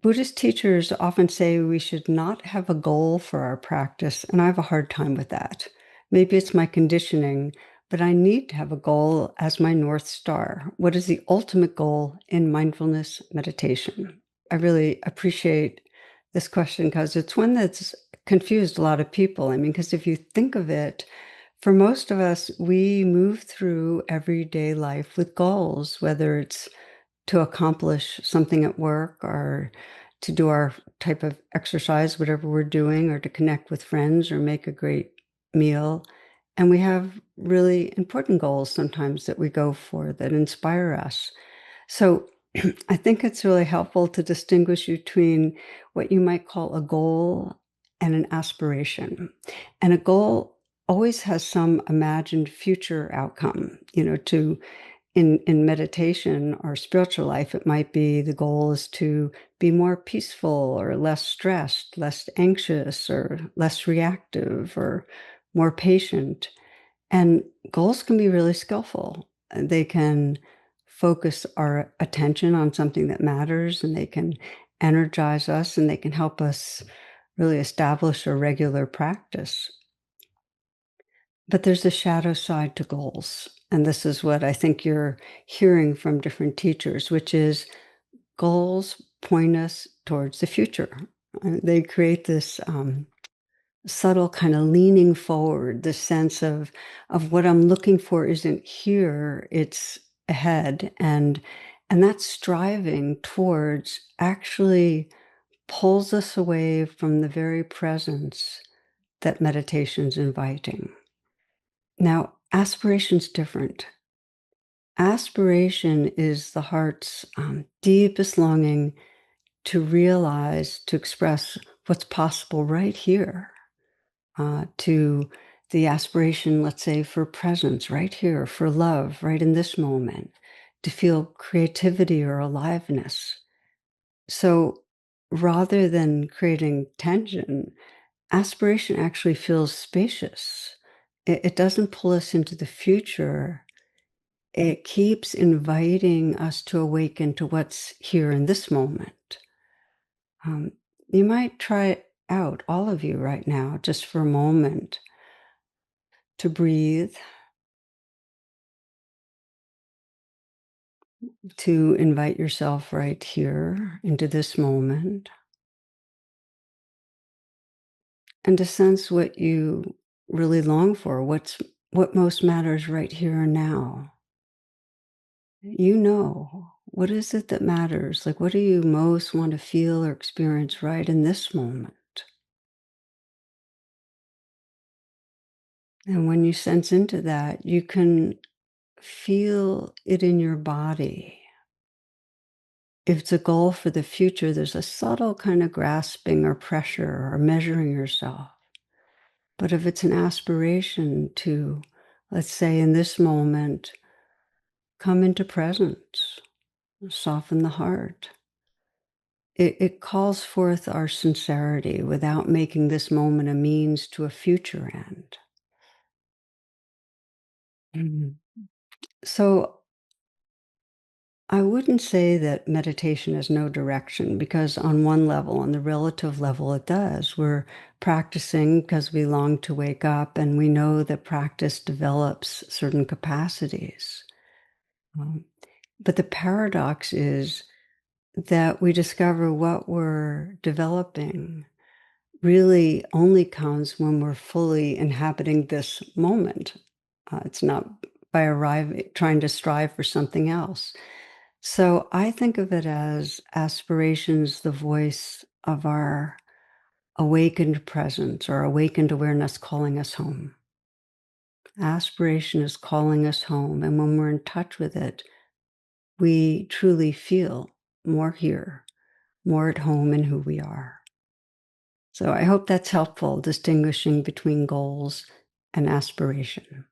Buddhist teachers often say we should not have a goal for our practice, and I have a hard time with that. Maybe it's my conditioning, but I need to have a goal as my North Star. What is the ultimate goal in mindfulness meditation? I really appreciate this question because it's one that's confused a lot of people. I mean, because if you think of it, for most of us, we move through everyday life with goals, whether it's to accomplish something at work or to do our type of exercise, whatever we're doing, or to connect with friends or make a great meal. And we have really important goals sometimes that we go for that inspire us. So I think it's really helpful to distinguish between what you might call a goal and an aspiration. And a goal always has some imagined future outcome, to in meditation or spiritual life, it might be the goal is to be more peaceful or less stressed, less anxious or less reactive or more patient. And goals can be really skillful. They can focus our attention on something that matters, and they can energize us, and they can help us really establish a regular practice. But there's a shadow side to goals. And this is what I think you're hearing from different teachers, which is goals point us towards the future. They create this subtle kind of leaning forward, the sense of what I'm looking for isn't here, it's ahead. And that striving towards actually pulls us away from the very presence that meditation's inviting. Now, aspiration's different. Aspiration is the heart's deepest longing to realize, to express what's possible right here, to the aspiration, let's say, for presence right here, for love right in this moment, to feel creativity or aliveness. So rather than creating tension, aspiration actually feels spacious. It doesn't pull us into the future. It keeps inviting us to awaken to what's here in this moment. You might try it out, all of you right now, just for a moment, to breathe, to invite yourself right here into this moment, and to sense what you really long for, what most matters right here and now. What is it that matters? Like, what do you most want to feel or experience right in this moment? And when you sense into that, you can feel it in your body. If it's a goal for the future, there's a subtle kind of grasping or pressure or measuring yourself. But if it's an aspiration to, let's say in this moment, come into presence, soften the heart, it calls forth our sincerity without making this moment a means to a future end. Mhm. So I wouldn't say that meditation has no direction, because on one level, on the relative level, it does. We're practicing because we long to wake up, and we know that practice develops certain capacities. Um, but the paradox is that we discover what we're developing really only comes when we're fully inhabiting this moment. It's not by trying to strive for something else. So I think of it as aspirations, the voice of our awakened presence or awakened awareness calling us home. Aspiration is calling us home. And when we're in touch with it, we truly feel more here, more at home in who we are. So I hope that's helpful, distinguishing between goals and aspiration.